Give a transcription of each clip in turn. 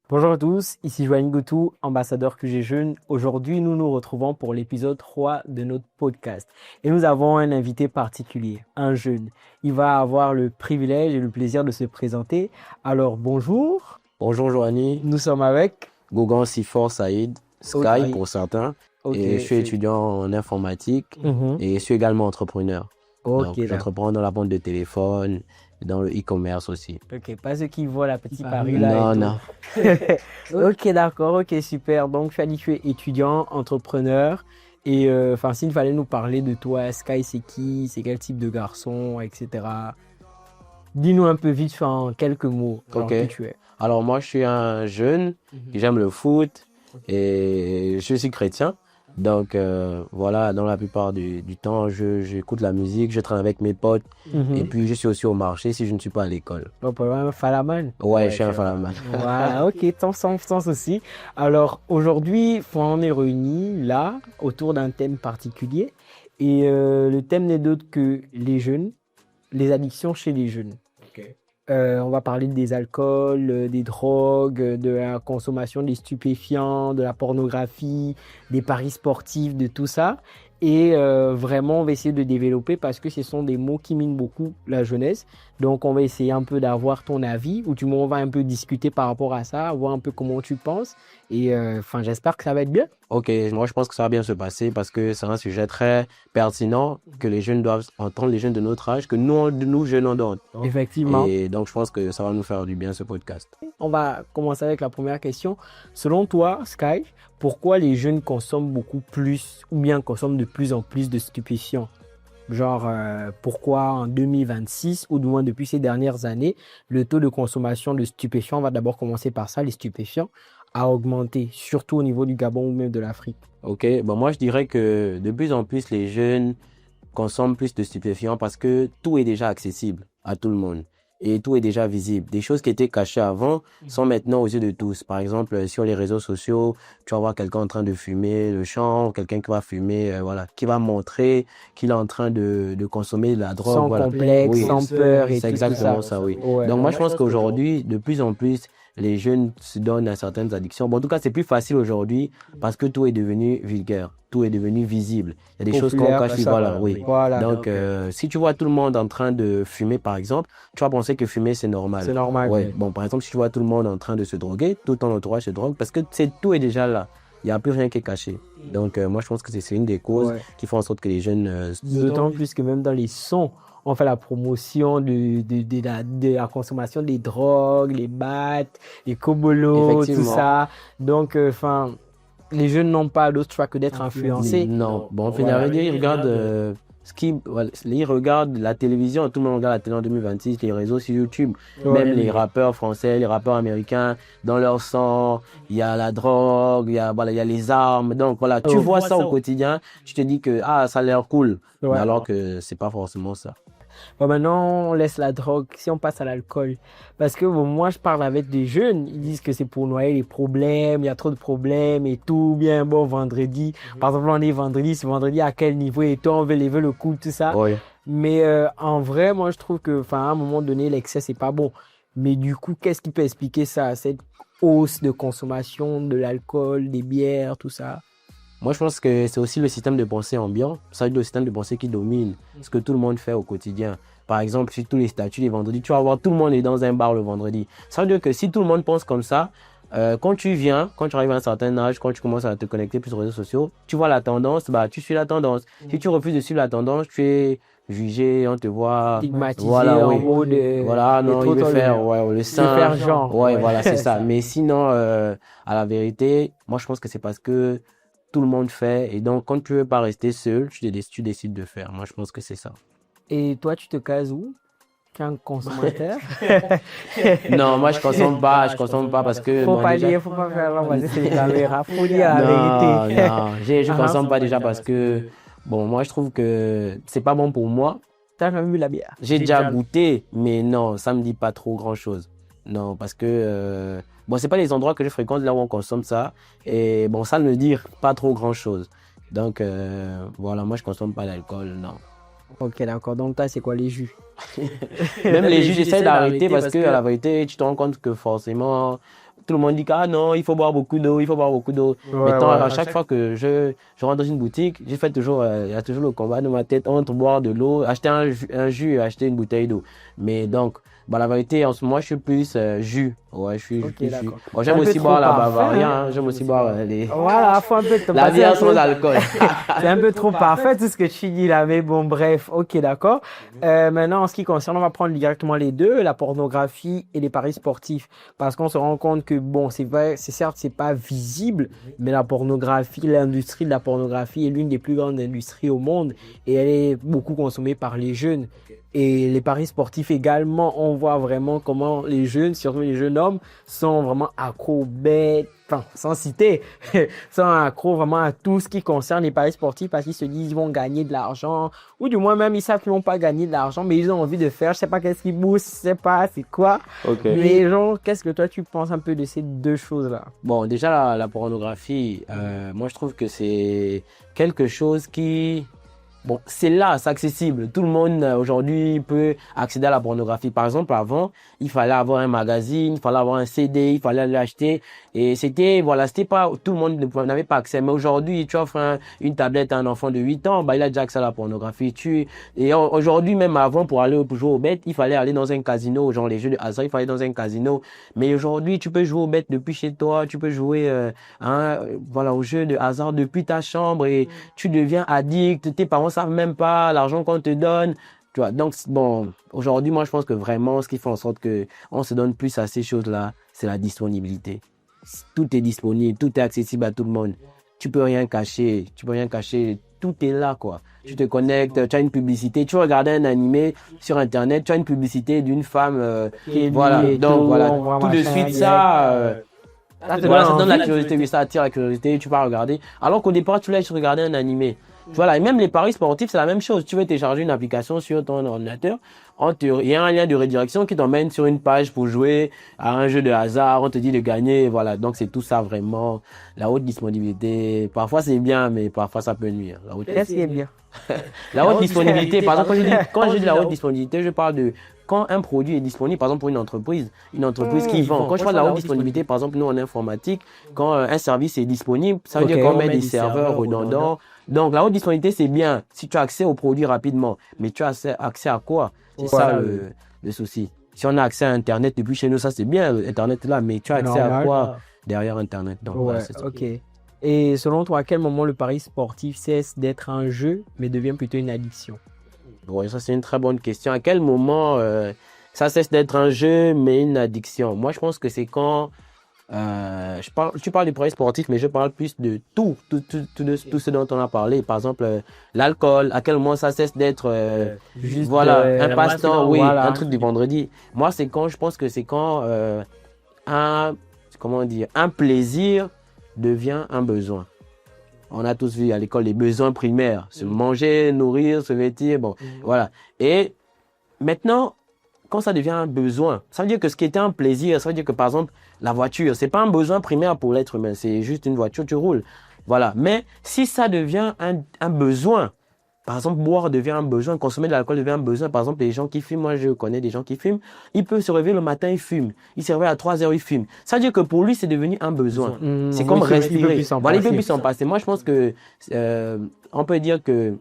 Bonjour à tous, ici Joanne Goutou, ambassadeur QG Jeunes. Aujourd'hui, nous nous retrouvons pour l'épisode 3 de notre podcast. Et nous avons un invité particulier, un jeune. Il va avoir le privilège et le plaisir de se présenter. Alors, bonjour. Bonjour Joanie, Nous sommes avec... Gauguin Sifor Saïd, Sky Ok. pour certains. Ok, Et je suis étudiant en informatique et je suis également entrepreneur. Ok, Donc d'accord. j'entreprends dans la vente de téléphone, dans le e-commerce aussi. Ok, pas ceux qui voient la petite Paris là. Non, et tout. Ok, d'accord, ok, super. Donc, tu as dit que tu es étudiant, entrepreneur. Et s'il fallait nous parler de toi, Sky, c'est qui? C'est quel type de garçon, etc. Dis-nous un peu vite, en quelques mots, genre, Ok. qui tu es. Alors moi je suis un jeune qui j'aime le foot et je suis chrétien. Donc voilà, dans la plupart du temps, j'écoute la musique, je traîne avec mes potes et puis je suis aussi au marché si je ne suis pas à l'école. Bon, pas un falaman. Ouais, je suis un fanaman. Ouais, ok, sans souci. Alors, aujourd'hui, on est réunis là, autour d'un thème particulier. Et le thème n'est d'autre que les jeunes, les addictions chez les jeunes. On va parler des alcools, des drogues, de la consommation des stupéfiants, de la pornographie, des paris sportifs, de tout ça. Et vraiment, on va essayer de développer parce que ce sont des mots qui minent beaucoup la jeunesse. Donc, on va essayer un peu d'avoir ton avis ou du moins, on va un peu discuter par rapport à ça, voir un peu comment tu penses. Et j'espère que ça va être bien. Ok, moi je pense que ça va bien se passer parce que c'est un sujet très pertinent que les jeunes doivent entendre, les jeunes de notre âge, que nous jeunes, on doit entendre. Effectivement. Et donc je pense que ça va nous faire du bien ce podcast. On va commencer avec la première question. Selon toi, Sky, pourquoi les jeunes consomment beaucoup plus ou bien consomment de plus en plus de stupéfiants? Genre, pourquoi en 2026 ou du moins depuis ces dernières années, le taux de consommation de stupéfiants, on va d'abord commencer par ça, les stupéfiants, a augmenté, surtout au niveau du Gabon ou même de l'Afrique. Ok, bon moi je dirais que de plus en plus les jeunes consomment plus de stupéfiants parce que tout est déjà accessible à tout le monde et tout est déjà visible. Des choses qui étaient cachées avant sont maintenant aux yeux de tous. Par exemple, sur les réseaux sociaux, tu vas voir quelqu'un en train de fumer le champ, quelqu'un qui va fumer, qui va montrer qu'il est en train de consommer de la drogue. Sans voilà. complexe, Oui, sans peur et c'est tout exactement ça. ça, oui. Ouais. Donc moi je pense qu'aujourd'hui, de plus en plus, les jeunes se donnent à certaines addictions. Bon, en tout cas, c'est plus facile aujourd'hui parce que tout est devenu vulgaire, tout est devenu visible. Il y a des choses qu'on Populaire, cache, ça, voilà, oui. Voilà. Donc, si tu vois tout le monde en train de fumer, par exemple, tu vas penser que fumer, c'est normal. C'est normal. Ouais. Bon, par exemple, si tu vois tout le monde en train de se droguer, tout ton entourage se drogue parce que tout est déjà là. Il n'y a plus rien qui est caché. Donc, moi, je pense que c'est une des causes qui font en sorte que les jeunes... D'autant plus que même dans les sons, on fait la promotion de la consommation des drogues, les battes, les cobolos, tout ça. Donc, les jeunes n'ont pas d'autre choix que d'être influencés. Non. Bon, finalement, ils regardent... ils regardent la télévision, tout le monde regarde la télé en 2026, les réseaux sur YouTube, même les rappeurs français, les rappeurs américains, dans leur sang, il y a la drogue, il y a les armes. Donc voilà, tu vois ça au quotidien, tu te dis que ça a l'air cool, mais alors que c'est pas forcément ça. Bon, maintenant, on laisse la drogue, si on passe à l'alcool. Parce que moi, je parle avec des jeunes, ils disent que c'est pour noyer les problèmes, il y a trop de problèmes et tout, bien bon, vendredi. Par exemple, on est vendredi, c'est vendredi à quel niveau et tout, on veut lever le coup, tout ça. Oui. Mais en vrai, moi, je trouve que, à un moment donné, l'excès, c'est pas bon. Mais du coup, qu'est-ce qui peut expliquer ça, cette hausse de consommation de l'alcool, des bières, tout ça? Moi, je pense que c'est aussi le système de pensée ambiant. Ça veut dire le système de pensée qui domine ce que tout le monde fait au quotidien. Par exemple, sur tous les statuts les vendredis, tu vas voir tout le monde est dans un bar le vendredi. Ça veut dire que si tout le monde pense comme ça, quand tu arrives à un certain âge, quand tu commences à te connecter plus aux réseaux sociaux, tu vois la tendance, tu suis la tendance. Si tu refuses de suivre la tendance, tu es jugé, on te voit stigmatisé, voilà, en mode voilà, non, il veut faire le saint. faire genre. Ouais, voilà, c'est ça. Mais sinon, à la vérité, moi, je pense que c'est parce que tout le monde fait. Et donc, quand tu veux pas rester seul, tu décides de faire. Moi, je pense que c'est ça. Et toi, tu te cases où? Tu es un consommateur? Non, moi, je consomme pas parce que... Faut pas dire, faut pas faire l'envoyer sur les caméras. Faut dire la vérité. Non, je consomme pas déjà parce que... Bon, moi, je trouve que c'est pas bon pour moi. T'as jamais vu la bière? J'ai déjà goûté, mais non, ça me dit pas trop grand-chose. Non, parce que... Bon, c'est pas les endroits que je fréquente là où on consomme ça. Et bon, ça ne me dit pas trop grand-chose. Donc, voilà, moi, je consomme pas d'alcool, non. Ok, d'accord. Donc, toi, c'est quoi les jus? Même les juges essaient d'arrêter parce que, à la vérité, tu te rends compte que forcément, tout le monde dit que ah non, il faut boire beaucoup d'eau, il faut boire beaucoup d'eau. Ouais, Maintenant, ouais. à chaque fois que je rentre dans une boutique, j'ai fait toujours, il y a toujours le combat dans ma tête entre boire de l'eau, acheter un jus et acheter une bouteille d'eau. Mais donc, bah, la vérité, en ce moment, je suis plus jus. Ouais, je suis Ok, plus jus. d'accord. Bon, C'est un j'aime peu aussi trop boire la parfait, Bavaria, hein. hein, j'aime aussi boire les... Voilà, faut un peu te la passer bière un sans peu. alcool. C'est un peu trop parfait tout ce que tu dis là, mais bon, bref, ok, d'accord. Maintenant, en ce qui concerne, on va prendre directement les deux, la pornographie et les paris sportifs, parce qu'on se rend compte que bon, c'est vrai, c'est certes, c'est pas visible, mais la pornographie, l'industrie de la pornographie est l'une des plus grandes industries au monde et elle est beaucoup consommée par les jeunes. Et les paris sportifs également, on voit vraiment comment les jeunes, surtout les jeunes hommes, sont vraiment accros bêtes, enfin, sans citer, sont accros vraiment à tout ce qui concerne les paris sportifs parce qu'ils se disent qu'ils vont gagner de l'argent, ou du moins même ils savent qu'ils vont pas gagner de l'argent, mais ils ont envie de faire, je sais pas qu'est-ce qu'ils boostent, je sais pas c'est quoi. Ok. Mais genre, qu'est-ce que toi tu penses un peu de ces deux choses-là? Bon, déjà, la pornographie, moi, je trouve que c'est quelque chose qui... Bon, c'est là, c'est accessible. Tout le monde aujourd'hui peut accéder à la pornographie. Par exemple, avant, il fallait avoir un magazine, il fallait avoir un CD, il fallait l'acheter. Et c'était, voilà, c'était pas, tout le monde n'avait pas accès. Mais aujourd'hui, tu offres une tablette à un enfant de 8 ans, bah, il a déjà accès à la pornographie. Et aujourd'hui, même avant, pour aller pour jouer aux bêtes, il fallait aller dans un casino, genre les jeux de hasard, il fallait aller dans un casino. Mais aujourd'hui, tu peux jouer aux bêtes depuis chez toi, tu peux jouer, voilà, aux jeux de hasard depuis ta chambre et tu deviens addict. Tes parents savent même pas l'argent qu'on te donne. Tu vois, donc, bon, aujourd'hui, moi, je pense que vraiment, ce qui fait en sorte que on se donne plus à ces choses-là, c'est la disponibilité. Tout est disponible, tout est accessible à tout le monde. Tu peux rien cacher, tout est là, quoi. Tu te connectes, tu as une publicité, tu regardes un animé sur Internet, tu as une publicité d'une femme, Qui est voilà, liée et donc tout, voilà, on voit tout de machin, suite, direct. ça, Ça te voilà, ça donne donne la envie. curiosité, oui, ça attire la curiosité, tu vas regarder. Alors qu'au départ, tu laisses regarder un animé. Voilà, et même les paris sportifs, c'est la même chose. Tu veux télécharger une application sur ton ordinateur, il y a un lien de redirection qui t'emmène sur une page pour jouer à un jeu de hasard, on te dit de gagner, voilà. Donc c'est tout ça vraiment, la haute disponibilité. Parfois c'est bien, mais parfois ça peut nuire. Qu'est-ce qui est bien? La haute disponibilité, par exemple, quand je dis la haute disponibilité, je parle de quand un produit est disponible, par exemple pour une entreprise qui vend. Quand je parle de la haute disponibilité, par exemple, nous en informatique, quand un service est disponible, ça veut dire qu'on met des serveurs redondants. Donc la haute disponibilité, c'est bien si tu as accès au produit rapidement. Mais tu as accès à quoi? C'est ça le souci. Si on a accès à Internet depuis chez nous, ça c'est bien, Internet est là, mais tu as accès à quoi derrière Internet? Donc, voilà, Ouais, c'est ça. ok. Et selon toi, à quel moment le pari sportif cesse d'être un jeu, mais devient plutôt une addiction? Bon, ça c'est une très bonne question. À quel moment ça cesse d'être un jeu, mais une addiction? Moi, je pense que c'est quand tu parles du paris sportif, mais je parle plus de tout ce dont on a parlé. Par exemple, l'alcool, à quel moment ça cesse d'être Juste voilà, un passe-temps, oui, voilà. un truc du vendredi. Moi, je pense que c'est quand comment dire, un plaisir devient un besoin. On a tous vu à l'école les besoins primaires, se manger, nourrir, se vêtir, bon, voilà. Et maintenant, quand ça devient un besoin, ça veut dire que ce qui était un plaisir, ça veut dire que par exemple, la voiture, c'est pas un besoin primaire pour l'être humain, c'est juste une voiture, tu roules. Voilà. Mais si ça devient un besoin, par exemple, boire devient un besoin, consommer de l'alcool devient un besoin. Par exemple, les gens qui fument, moi je connais des gens qui fument, ils peuvent se réveiller le matin, ils fument. Ils se réveillent à 3 heures, ils fument. Ça veut dire que pour lui, c'est devenu un besoin. C'est comme respirer. Voilà, il peut plus s'en passer. Moi, je pense que on peut dire que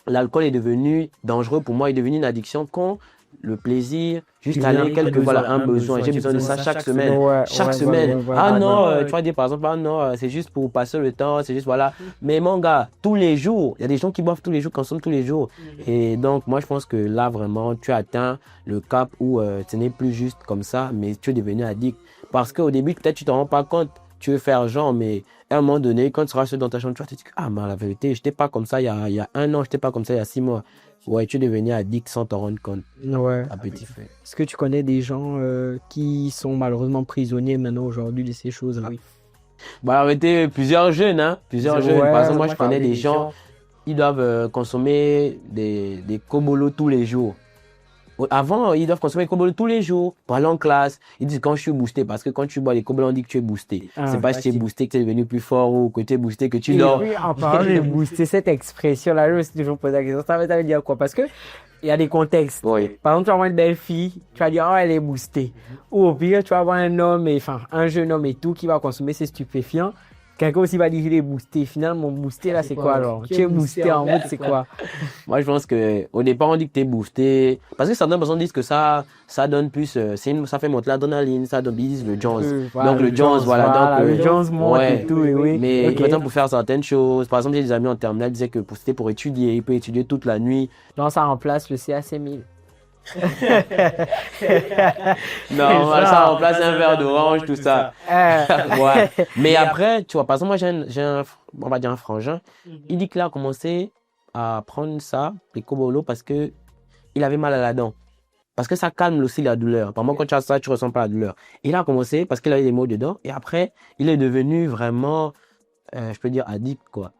l'alcool est devenu dangereux pour moi, il est devenu une addiction quand le plaisir, juste aller un besoin. J'ai besoin de ça chaque semaine. Chaque semaine. Tu vas dire par exemple, ah non, c'est juste pour passer le temps, c'est juste voilà. Mais mon gars, tous les jours, il y a des gens qui boivent tous les jours, consomment tous les jours. Et donc, moi, je pense que là, vraiment, tu as atteint le cap où ce n'est plus juste comme ça, mais tu es devenu addict. Parce qu'au début, peut-être tu t'en rends pas compte, tu veux faire genre, mais à un moment donné, quand tu seras seul dans ta chambre, tu vas te dire, ah, mais la vérité, je n'étais pas comme ça il y a 1 an, je n'étais pas comme ça il y a 6 mois. Ouais, tu es devenu addict sans t'en rendre compte. Ouais. À petit fait. Est-ce que tu connais des gens qui sont malheureusement prisonniers maintenant aujourd'hui de ces choses-là? Bah, en réalité, plusieurs jeunes, hein. Plusieurs jeunes. Par exemple, moi, je connais des gens, ils doivent consommer des kobolos tous les jours. Avant, ils doivent consommer les Cobolo tous les jours pour aller en classe. Ils disent quand je suis boosté, parce que quand tu bois les Cobolo, on dit que tu es boosté. C'est pas si tu es boosté que tu es devenu plus fort ou que tu es boosté que tu dors. Oui, en parlant de booster, cette expression-là, je me suis toujours posé la question, ça veut dire quoi? Parce que il y a des contextes. Oui. Par exemple, tu vas voir une belle fille, tu vas dire, oh, elle est boostée. Ou au pire, tu vas voir un homme, un jeune homme et tout, qui va consommer ses stupéfiants. Quelqu'un aussi va dire qu'il est boosté. Finalement, boosté, là, c'est quoi alors? Tu es boosté en mode, c'est quoi? Moi, je pense que au départ, on dit que tu es boosté. Parce que certaines personnes disent que ça donne plus, ça fait monter l'adrénaline, ça donne, ils disent le Jones. Voilà, donc, le Jones, voilà. Donc, le Jones monte ouais. et tout, oui. Mais, okay. par exemple, pour faire certaines choses, par exemple, j'ai des amis en terminale qui disaient que c'était pour étudier, il peut étudier toute la nuit. Donc, ça remplace le CAC1000. Non, ça remplace un verre d'orange, tout ça. Ouais. Mais après, tu vois, par exemple, moi, on va dire un frangin. Il dit qu'il a commencé à prendre ça, les Cobolo, parce que il avait mal à la dent. Parce que ça calme aussi la douleur. Par exemple, quand tu as ça, tu ressens pas la douleur. Il a commencé parce qu'il avait des maux de dents. Et après, il est devenu vraiment, je peux dire, addict, quoi.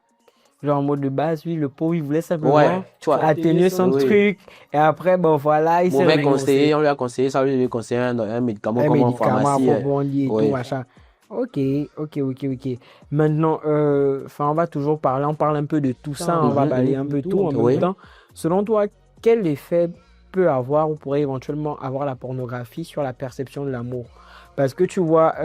Genre en mode de base, lui, le pauvre, il voulait simplement atténuer son truc. Et après, bon, voilà, il s'est mauvais conseiller, on lui a conseillé, ça lui a conseillé un médicament comme en pharmacie. Et tout, machin. Ok. Maintenant, on va toujours parler, on parle un peu de tout ça, on va balayer un peu tout en même temps. Selon toi, quel effet peut avoir ou pourrait éventuellement avoir la pornographie sur la perception de l'amour? Parce que tu vois,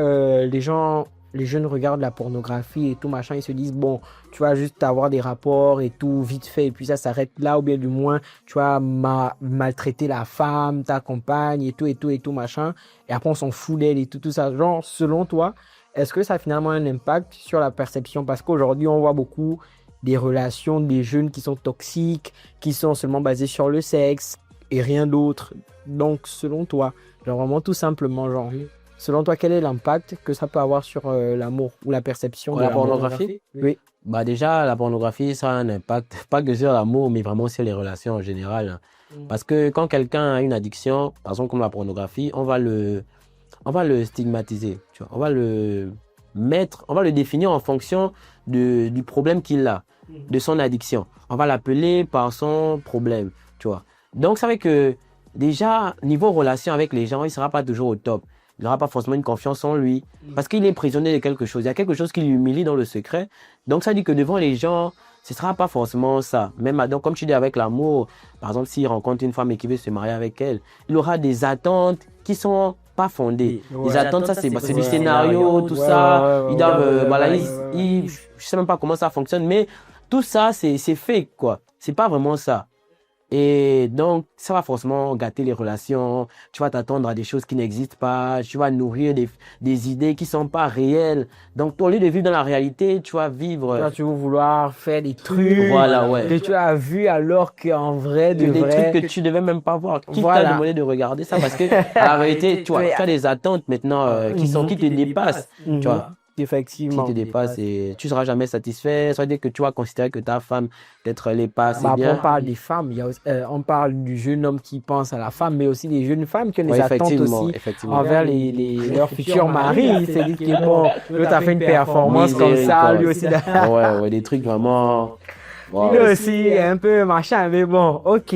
les jeunes regardent la pornographie et tout machin, ils se disent bon, tu vas juste avoir des rapports et tout vite fait et puis ça s'arrête là, ou bien du moins tu vas maltraiter la femme, ta compagne et tout machin, et après on s'en fout d'elle et tout ça. Genre, selon toi, est-ce que ça a finalement un impact sur la perception? Parce qu'aujourd'hui on voit beaucoup des relations des jeunes qui sont toxiques, qui sont seulement basées sur le sexe et rien d'autre. Donc selon toi, genre vraiment tout simplement, genre selon toi, quel est l'impact que ça peut avoir sur l'amour ou la perception de la pornographie? Oui. Bah déjà, la pornographie, ça a un impact, pas que sur l'amour, mais vraiment sur les relations en général. Parce que quand quelqu'un a une addiction, par exemple comme la pornographie, on va le stigmatiser. Tu vois. On va le définir en fonction du problème qu'il a, de son addiction. On va l'appeler par son problème. Tu vois. Donc, ça veut dire que déjà, niveau relation avec les gens, il ne sera pas toujours au top. Il n'aura pas forcément une confiance en lui parce qu'il est prisonnier de quelque chose. Il y a quelque chose qui l'humilie dans le secret. Donc, ça dit que devant les gens, ce ne sera pas forcément ça. Même donc, comme tu dis avec l'amour, par exemple, s'il rencontre une femme et qu'il veut se marier avec elle, il aura des attentes qui ne sont pas fondées. Les attentes, ça, c'est du scénario, tout ça. Ils doivent, je ne sais même pas comment ça fonctionne, mais tout ça, c'est fake, quoi. Ce n'est pas vraiment ça. Et donc, ça va forcément gâter les relations. Tu vas t'attendre à des choses qui n'existent pas. Tu vas nourrir des idées qui ne sont pas réelles. Donc, au lieu de vivre dans la réalité, tu vas vivre... Tu vas vouloir faire des trucs que tu as vu alors qu'en vrai, des trucs que tu ne devais même pas voir. Qui t'a demandé de regarder ça? Parce que, à la réalité, tu as des attentes maintenant qui te dépassent. Tu vois. Effectivement. Qui te dépasse et tu ne seras jamais satisfait. Ça veut dire que tu vas considérer que ta femme, peut-être, elle n'est pas assez bien. On parle des femmes, on parle du jeune homme qui pense à la femme, mais aussi des jeunes femmes qui ont des attentes aussi envers leurs futurs maris. C'est dit que bon, l'autre a fait une performance comme ça, lui aussi. Des trucs vraiment... Lui aussi, un peu machin, mais bon, ok,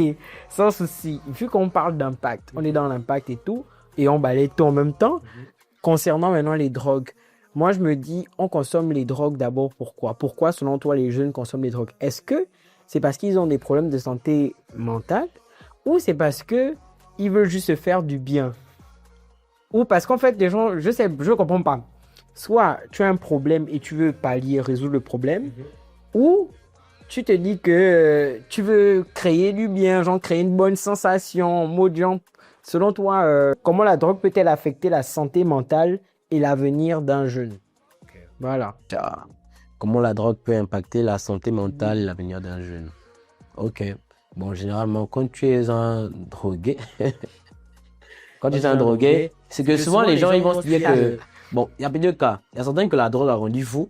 sans souci. Vu qu'on parle d'impact, on est dans l'impact et tout, et on balaye tout en même temps. Concernant maintenant les drogues, moi, je me dis, on consomme les drogues d'abord. Pourquoi? Pourquoi, selon toi, les jeunes consomment les drogues? Est-ce que c'est parce qu'ils ont des problèmes de santé mentale ou c'est parce qu'ils veulent juste se faire du bien? Ou parce qu'en fait, les gens, je ne comprends pas. Soit tu as un problème et tu veux pallier, résoudre le problème, ou tu te dis que tu veux créer du bien, genre créer une bonne sensation, en mode genre, selon toi, comment la drogue peut-elle affecter la santé mentale et l'avenir d'un jeune? Voilà. Comment la drogue peut impacter la santé mentale et l'avenir d'un jeune? Ok. Bon, généralement, quand tu es un drogué, c'est que souvent les gens ils vont se dire que... Bon, il y a plusieurs cas. Il y a certains que la drogue a rendu fou.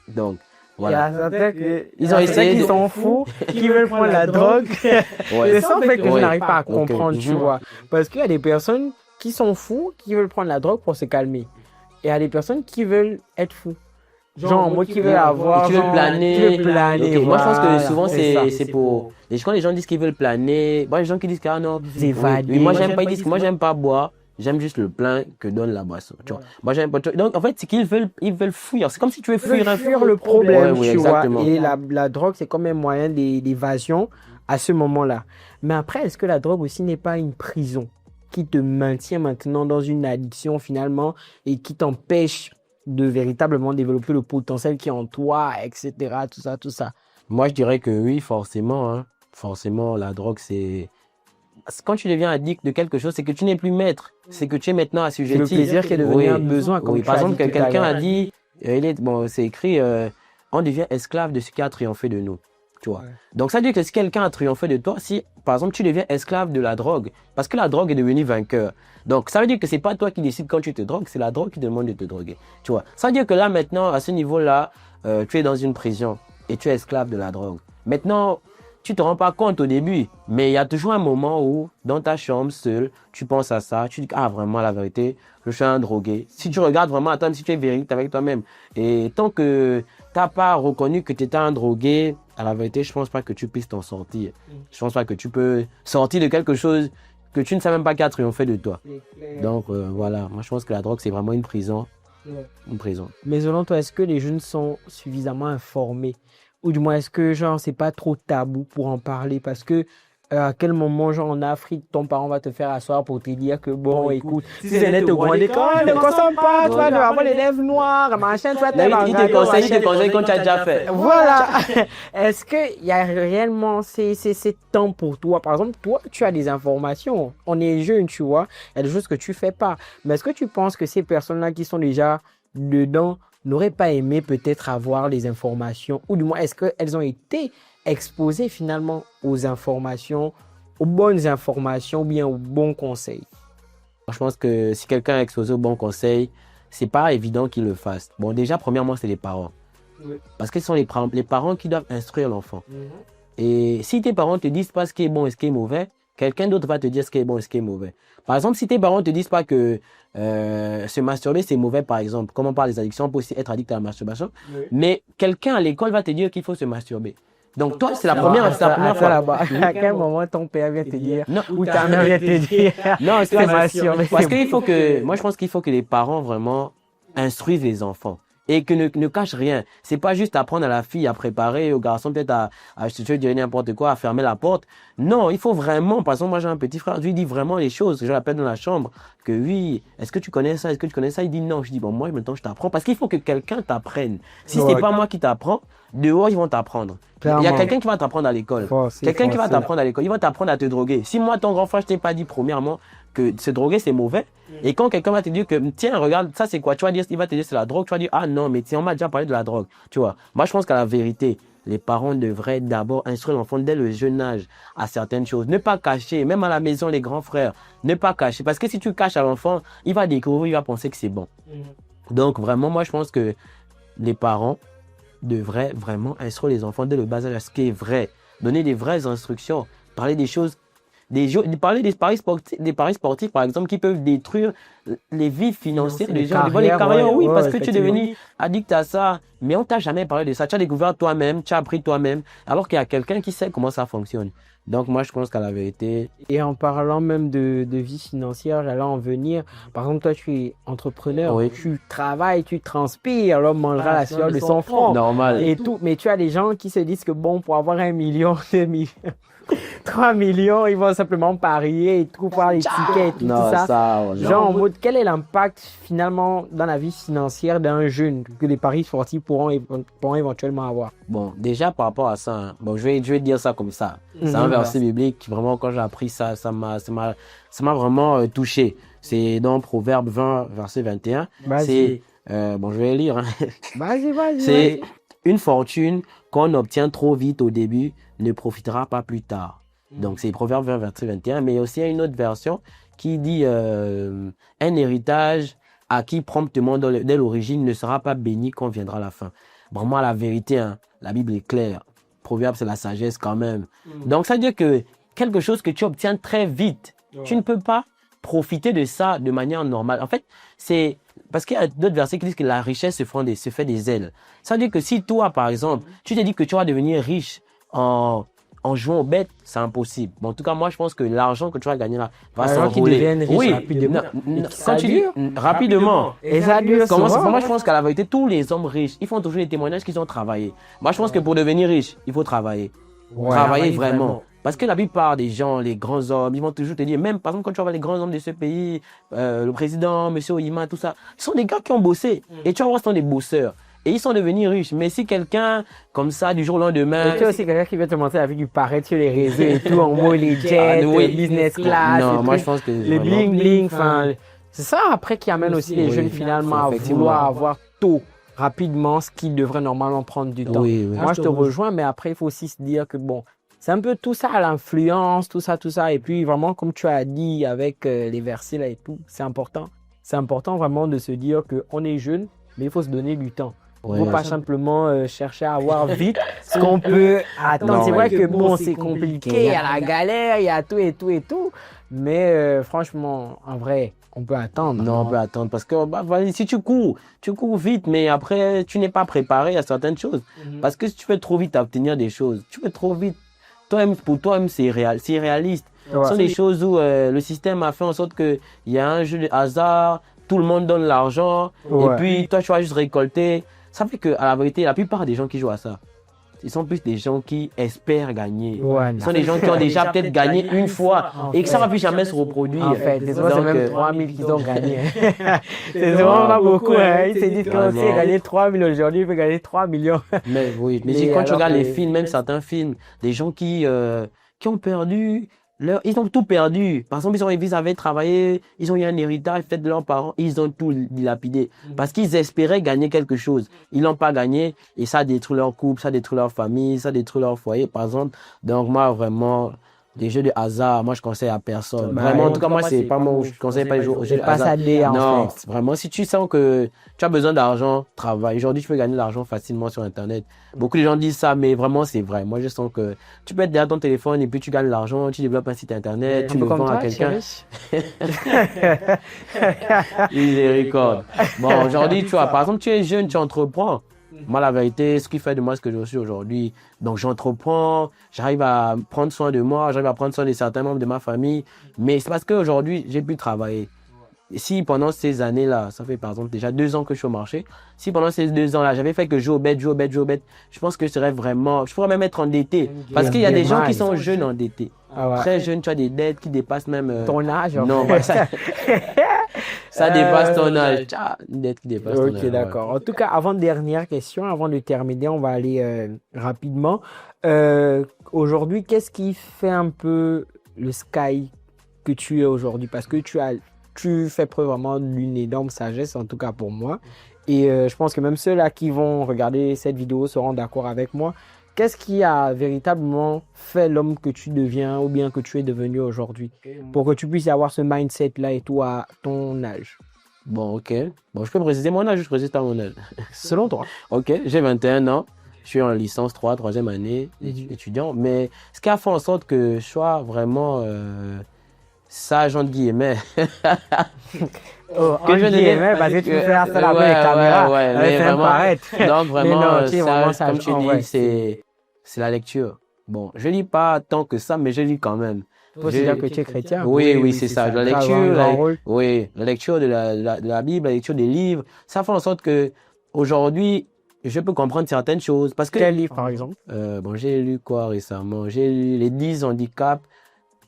Donc, voilà. Il y a certains ils ont essayé, qui sont fous, qui veulent prendre la drogue. C'est ça en fait que je n'arrive pas à comprendre, tu vois. Parce qu'il y a des personnes qui sont fous, qui veulent prendre la drogue pour se calmer. Et il y a des personnes qui veulent être fous. Genre, moi qui veux avoir. Tu veux genre, planer. tu veux planer. Ok, moi, je pense voilà, que souvent, ça. c'est pour. Et quand les gens disent qu'ils veulent planer, bon, les gens qui disent que, ah non, Évader. oui, moi, j'aime pas, ils disent que moi, j'aime pas boire. J'aime juste le plein que donne la boisson. Tu vois. Moi, j'aime pas. Donc, en fait, c'est ils veulent fuir. C'est comme si tu veux fuir un Fuir le problème, Ouais, oui, tu vois. exactement. Et la drogue, c'est comme un moyen d'évasion à ce moment-là. Mais après, est-ce que la drogue aussi n'est pas une prison qui te maintient maintenant dans une addiction finalement et qui t'empêche de véritablement développer le potentiel qui est en toi, etc. Tout ça, tout ça. Moi, je dirais que oui, forcément. Hein. Forcément, la drogue, c'est. Quand tu deviens addict de quelque chose, c'est que tu n'es plus maître. C'est que tu es maintenant C'est assujetti. le plaisir qui est devenu Oui. un besoin, comme Oui, tu par as exemple, dit tout à quelqu'un a l'heure. dit, bon, c'est écrit, on devient esclave de ce qui a triomphé de nous. Tu vois. Ouais. Donc, ça veut dire que si quelqu'un a triomphé de toi, si, par exemple, tu deviens esclave de la drogue, parce que la drogue est devenue vainqueur. Donc, ça veut dire que c'est pas toi qui décides quand tu te drogues, c'est la drogue qui te demande de te droguer. Tu vois. Ça veut dire que là, maintenant, à ce niveau-là, tu es dans une prison et tu es esclave de la drogue. Maintenant, tu te rends pas compte au début, mais il y a toujours un moment où, dans ta chambre, seul, tu penses à ça, tu dis, ah, vraiment, la vérité, je suis un drogué. Si tu regardes vraiment, attends, si tu es véridique avec toi-même. Et tant que tu n'as pas reconnu que tu étais un drogué, à la vérité, je pense pas que tu puisses t'en sortir. Je pense pas que tu peux sortir de quelque chose que tu ne sais même pas qui a triomphé de toi. Donc, voilà, moi, je pense que la drogue, c'est vraiment une prison. Une prison. Mais selon toi, est-ce que les jeunes sont suffisamment informés? Ou du moins, est-ce que genre c'est pas trop tabou pour en parler? Parce que à quel moment, genre en Afrique, ton parent va te faire asseoir pour te dire que bon, écoute, si c'est net au grand école, ne consomme pas, toi, tu vas avoir les lèvres noires, machin, toi, t'es Il te conseille quand tu as déjà fait. Voilà. Est-ce qu'il y a réellement ces temps pour toi? Par exemple, toi, tu as des informations. On est jeune, tu vois. Il y a des choses que tu fais pas. Mais est-ce que tu penses que ces personnes-là qui sont déjà dedans n'auraient pas aimé peut-être avoir les informations? Ou du moins, est-ce qu'elles ont été exposées finalement aux informations, aux bonnes informations ou bien aux bons conseils? Je pense que si quelqu'un est exposé aux bons conseils, c'est pas évident qu'il le fasse. Bon, déjà, premièrement, c'est les parents. Oui. Parce que ce sont les parents qui doivent instruire l'enfant. Et si tes parents te disent pas ce qui est bon et ce qui est mauvais, quelqu'un d'autre va te dire ce qui est bon et ce qui est mauvais. Par exemple, si tes parents te disent pas que se masturber c'est mauvais, par exemple, comme on parle des addictions, on peut aussi être addict à la masturbation, mais quelqu'un à l'école va te dire qu'il faut se masturber. Donc toi, c'est la première fois. Là-bas. À quel moment ton père vient te dire Non, ou ta mère vient te dire non, c'est masturber? parce qu'il faut que, moi je pense qu'il faut que les parents vraiment instruisent les enfants et que ne cachent rien. C'est pas juste apprendre à la fille à préparer, au garçon peut-être je te dis n'importe quoi, à fermer la porte. Non, il faut vraiment, par exemple moi j'ai un petit frère, je lui dis vraiment les choses, je l'appelle dans la chambre, que oui, est-ce que tu connais ça, est-ce que tu connais ça? Il dit non, je dis bon moi maintenant je t'apprends, parce qu'il faut que quelqu'un t'apprenne. Si c'est pas moi qui t'apprends, dehors ils vont t'apprendre. Il y a quelqu'un qui va t'apprendre à l'école. Quelqu'un qui va t'apprendre à l'école, il va t'apprendre à te droguer. Si moi, ton grand frère, je t'ai pas dit premièrement que se droguer, c'est mauvais, et quand quelqu'un va te dire que, tiens, regarde, ça c'est quoi, tu vas dire, il va te dire c'est la drogue, tu vas dire, ah non, mais tiens, on m'a déjà parlé de la drogue. Tu vois, moi je pense qu'à la vérité, les parents devraient d'abord instruire l'enfant dès le jeune âge à certaines choses. Ne pas cacher, même à la maison, les grands frères, ne pas cacher. Parce que si tu caches à l'enfant, il va découvrir, il va penser que c'est bon. Donc vraiment, moi je pense que les parents devraient vraiment instruire les enfants dès le bas âge à ce qui est vrai. Donner des vraies instructions, parler des choses, parler des paris sportifs, par exemple, qui peuvent détruire les vies financières des gens, les carrières, oui, parce que tu es devenu addict à ça, mais on t'a jamais parlé de ça. Tu as découvert toi-même, tu as appris toi-même, alors qu'il y a quelqu'un qui sait comment ça fonctionne. Donc moi, je pense qu'à la vérité... Et en parlant même de vie financière, j'allais en venir. Par exemple, toi, tu es entrepreneur, Oui. tu travailles, tu transpires, l'homme mangera la sueur de son front. Normal. Et tout. Mais tu as des gens qui se disent que bon, pour avoir 1 million, 2 millions, 3 millions, ils vont simplement parier et tout, faire les tickets et tout, Non, tout ça. ça, Genre en mode, quel est l'impact finalement dans la vie financière d'un jeune que les paris sportifs pourront éventuellement avoir? Bon, déjà par rapport à ça, hein, bon, je vais dire ça comme ça. C'est un verset biblique, vraiment, quand j'ai appris ça, ça m'a vraiment touché. C'est dans Proverbe 20, verset 21. Vas-y. Bon, je vais lire. Hein. Vas-y. C'est une fortune qu'on obtient trop vite au début ne profitera pas plus tard. Donc, c'est Proverbe 20, verset 21. Mais aussi, il y a une autre version qui dit un héritage acquis promptement dès l'origine ne sera pas béni quand viendra la fin. Vraiment, la vérité, hein, la Bible est claire. Proverbe, c'est la sagesse quand même. Donc, ça veut dire que quelque chose que tu obtiens très vite, tu ne peux pas profiter de ça de manière normale. En fait, c'est parce qu'il y a d'autres versets qui disent que la richesse se fait des ailes. Ça veut dire que si toi, par exemple, tu te dis que tu vas devenir riche en jouant aux bêtes, c'est impossible. Bon, en tout cas, moi, je pense que l'argent que tu vas gagner là va s'envoler. Oui, rapidement. Quand tu dis rapidement. Et ça dure souvent. Moi, je pense qu'à la vérité, tous les hommes riches, ils font toujours des témoignages qu'ils ont travaillé. Moi, je pense que pour devenir riche, il faut travailler. Travailler vraiment. Parce que la plupart des gens, les grands hommes, ils vont toujours te dire, même par exemple quand tu vois les grands hommes de ce pays, le président, M. Oyima, tout ça, ce sont des gars qui ont bossé. Et tu vas voir, ce sont des bosseurs. Et ils sont devenus riches. Mais si quelqu'un, comme ça, du jour au lendemain... Et tu as aussi quelqu'un qui va te montrer avec du paraître sur les réseaux et tout, en mode les jets, business class. Non, moi je pense que... Les bling-bling, enfin... C'est ça après qui amène aussi les jeunes finalement à vouloir avoir tôt, rapidement, ce qui devrait normalement prendre du temps. Moi je te rejoins, mais après il faut aussi se dire que bon... C'est un peu tout ça, l'influence, tout ça. Et puis vraiment, comme tu as dit avec les versets là et tout, c'est important. C'est important vraiment de se dire qu'on est jeune, mais il faut se donner du temps. Il ne faut pas simplement chercher à avoir vite ce qu'on peut attendre. C'est vrai que bon, c'est compliqué, il y a la galère, il y a tout et tout. Mais franchement, en vrai, on peut attendre. Non, on peut attendre parce que si tu cours vite, mais après, tu n'es pas préparé à certaines choses. Parce que si tu veux trop vite obtenir des choses, tu peux trop vite. Pour toi-même, c'est irréaliste. Ce sont des choses où le système a fait en sorte qu'il y a un jeu de hasard, tout le monde donne l'argent, et puis toi, tu vas juste récolter. Ça fait qu'à la vérité, la plupart des gens qui jouent à ça, ils sont plus des gens qui espèrent gagner. Ils sont des gens qui ont déjà peut-être gagné une fois et que ça ne va plus jamais se reproduire. En fait, c'est même 3 000 qu'ils ont gagné. C'est vraiment pas beaucoup. Ils se disent qu'on sait gagner 3 000 aujourd'hui, il peut gagner 3 millions. Mais oui, mais quand tu regardes les films, même certains films, des gens qui ont perdu... Ils ont tout perdu. Par exemple, ils avaient travaillé, ils ont eu un héritage fait de leurs parents, ils ont tout dilapidé. Parce qu'ils espéraient gagner quelque chose. Ils l'ont pas gagné et ça détruit leur couple, ça détruit leur famille, ça détruit leur foyer, par exemple. Donc, moi, vraiment, les jeux de hasard, moi, je conseille à personne. Vraiment, en tout cas, moi, c'est pas moi, je conseille pas les jeux de hasard. Non, vraiment, si tu sens que tu as besoin d'argent, travaille. Aujourd'hui, tu peux gagner de l'argent facilement sur Internet. Beaucoup de gens disent ça, mais vraiment, c'est vrai. Moi, je sens que tu peux être derrière ton téléphone et puis tu gagnes de l'argent, tu développes un site Internet, tu le vends à quelqu'un. Il les recorde. Bon, aujourd'hui, tu vois, par exemple, tu es jeune, tu entreprends. Moi, la vérité, ce qui fait de moi ce que je suis aujourd'hui, donc j'entreprends, j'arrive à prendre soin de moi, j'arrive à prendre soin de certains membres de ma famille, mais c'est parce qu'aujourd'hui, j'ai pu travailler. Et si pendant ces années-là, ça fait par exemple déjà 2 ans que je suis au marché, si pendant ces 2 ans-là, j'avais fait que jouer au bête, je pense que je pourrais même être endetté. Parce qu'il y a des gens qui sont jeunes endettés. Très jeunes, tu as des dettes qui dépassent même... ton âge. Non, ça dépasse ton âge. Une dette qui dépasse ton âge. Ok, d'accord. En tout cas, avant-dernière question, avant de terminer, on va aller rapidement. Aujourd'hui, qu'est-ce qui fait un peu le Sky que tu es aujourd'hui? Parce que tu fais preuve vraiment d'une énorme sagesse, en tout cas pour moi. Et je pense que même ceux-là qui vont regarder cette vidéo seront d'accord avec moi. Qu'est-ce qui a véritablement fait l'homme que tu deviens ou bien que tu es devenu aujourd'hui pour que tu puisses avoir ce mindset-là et tout à ton âge? Bon, ok. Bon, je peux préciser mon âge, je précise pas mon âge. Selon toi. Ok, j'ai 21 ans. Je suis en licence 3, troisième année étudiant. Mais ce qui a fait en sorte que je sois vraiment... sage entre guillemets. Entre guillemets, parce que tu peux faire ça avec les caméras. Mais vraiment, donc vraiment, sage, comme tu dis, c'est la lecture. Bon, je lis pas tant que ça, mais je lis quand même. Il faut dire que tu es chrétien. Oui, c'est ça. La lecture de la Bible, la lecture des livres, ça fait en sorte que aujourd'hui, je peux comprendre certaines choses. Parce que, quel livre, par exemple? Bon, j'ai lu quoi récemment? J'ai lu les 10 handicaps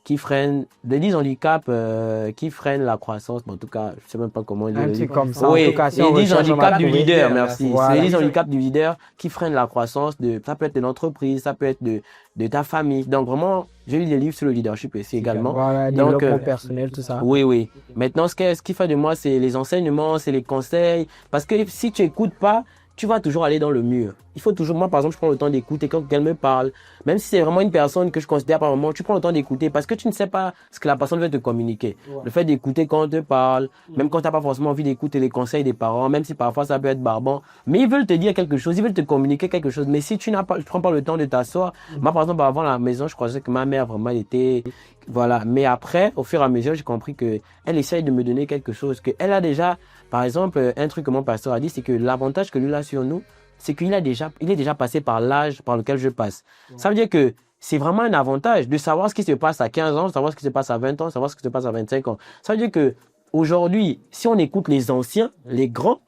qui freinent la croissance. En tout cas, je ne sais même pas comment dire. Un truc comme ça. Oui, en tout cas, si les 10 handicaps du leader, merci. Voilà. C'est les 10 handicaps du leader qui freinent la croissance. Ça peut être de l'entreprise, ça peut être de ta famille. Donc vraiment, j'ai lu des livres sur le leadership aussi également. Voilà, développement personnel, tout ça. Oui. Maintenant, ce qui fait de moi, c'est les enseignements, c'est les conseils. Parce que si tu n'écoutes pas, tu vas toujours aller dans le mur. Il faut toujours, moi par exemple, je prends le temps d'écouter quand quelqu'un me parle. Même si c'est vraiment une personne que je considère par moment, tu prends le temps d'écouter parce que tu ne sais pas ce que la personne veut te communiquer. Ouais. Le fait d'écouter quand on te parle, même quand tu n'as pas forcément envie d'écouter les conseils des parents, même si parfois ça peut être barbant, mais ils veulent te dire quelque chose, ils veulent te communiquer quelque chose. Mais si tu prends pas le temps de t'asseoir, moi par exemple, avant la maison, je croisais que ma mère vraiment était Voilà. Mais après, au fur et à mesure, j'ai compris que elle essaye de me donner quelque chose. Elle a déjà, par exemple, un truc que mon pasteur a dit, c'est que l'avantage que lui a sur nous, c'est qu'il est déjà passé par l'âge par lequel je passe. Ça veut dire que c'est vraiment un avantage de savoir ce qui se passe à 15 ans, de savoir ce qui se passe à 20 ans, de savoir ce qui se passe à 25 ans. Ça veut dire que aujourd'hui, si on écoute les anciens, les grands,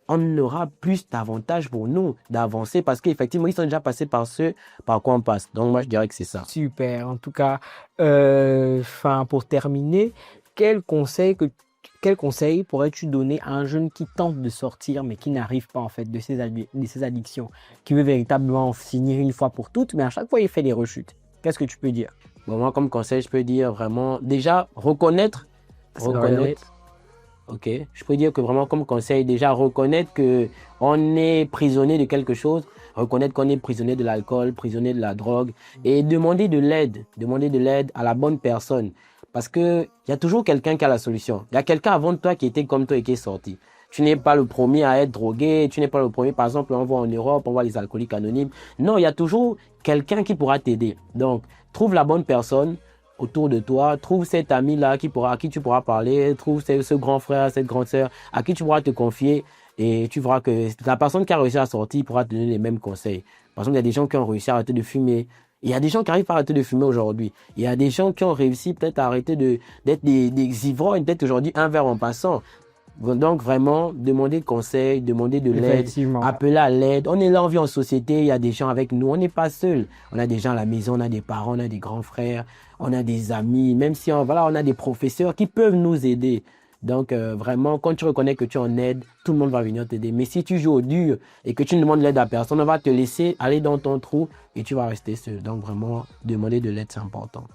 on aura plus d'avantages pour nous d'avancer parce qu'effectivement, ils sont déjà passés par ce par quoi on passe. Donc, moi, je dirais que c'est ça. Super. En tout cas, pour terminer, quel conseil pourrais-tu donner à un jeune qui tente de sortir mais qui n'arrive pas en fait de ses addictions, qui veut véritablement en finir une fois pour toutes, mais à chaque fois il fait des rechutes? Qu'est-ce que tu peux dire? Bon, moi, comme conseil, je peux dire vraiment, déjà, reconnaître. Ok, je peux dire que vraiment comme conseil, déjà reconnaître que on est prisonnier de quelque chose, reconnaître qu'on est prisonnier de l'alcool, prisonnier de la drogue et demander de l'aide à la bonne personne. Parce que il y a toujours quelqu'un qui a la solution. Il y a quelqu'un avant de toi qui était comme toi et qui est sorti. Tu n'es pas le premier à être drogué, tu n'es pas le premier, par exemple, on voit en Europe, on voit les alcooliques anonymes. Non, il y a toujours quelqu'un qui pourra t'aider. Donc, trouve la bonne personne autour de toi, trouve cet ami-là à qui tu pourras parler, trouve ce grand frère, cette grande sœur à qui tu pourras te confier et tu verras que la personne qui a réussi à sortir pourra te donner les mêmes conseils. Par exemple, il y a des gens qui ont réussi à arrêter de fumer. Il y a des gens qui arrivent à arrêter de fumer aujourd'hui. Il y a des gens qui ont réussi peut-être à arrêter d'être des ivrognes, peut-être aujourd'hui un verre en passant. Donc vraiment, demander conseil, demander de l'aide, appeler à l'aide. On est là, on vit en société, il y a des gens avec nous, on n'est pas seul. On a des gens à la maison, on a des parents, on a des grands frères, on a des amis, même si on a des professeurs qui peuvent nous aider. Donc vraiment, quand tu reconnais que tu en aides, tout le monde va venir t'aider. Mais si tu joues au dur et que tu ne demandes l'aide à personne, on va te laisser aller dans ton trou et tu vas rester seul. Donc vraiment, demander de l'aide, c'est important.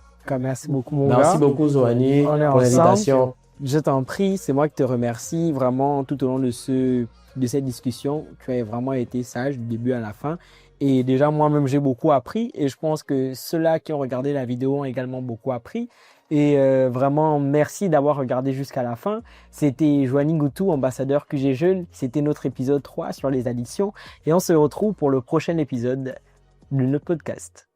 Merci beaucoup, mon gars. Merci beaucoup, Zoani, pour l'invitation. Je t'en prie, c'est moi qui te remercie vraiment tout au long de cette discussion. Tu as vraiment été sage du début à la fin. Et déjà, moi-même, j'ai beaucoup appris. Et je pense que ceux-là qui ont regardé la vidéo ont également beaucoup appris. Et vraiment, merci d'avoir regardé jusqu'à la fin. C'était Joanie Goutou, ambassadeur QG Jeunes. C'était notre épisode 3 sur les addictions. Et on se retrouve pour le prochain épisode de notre podcast.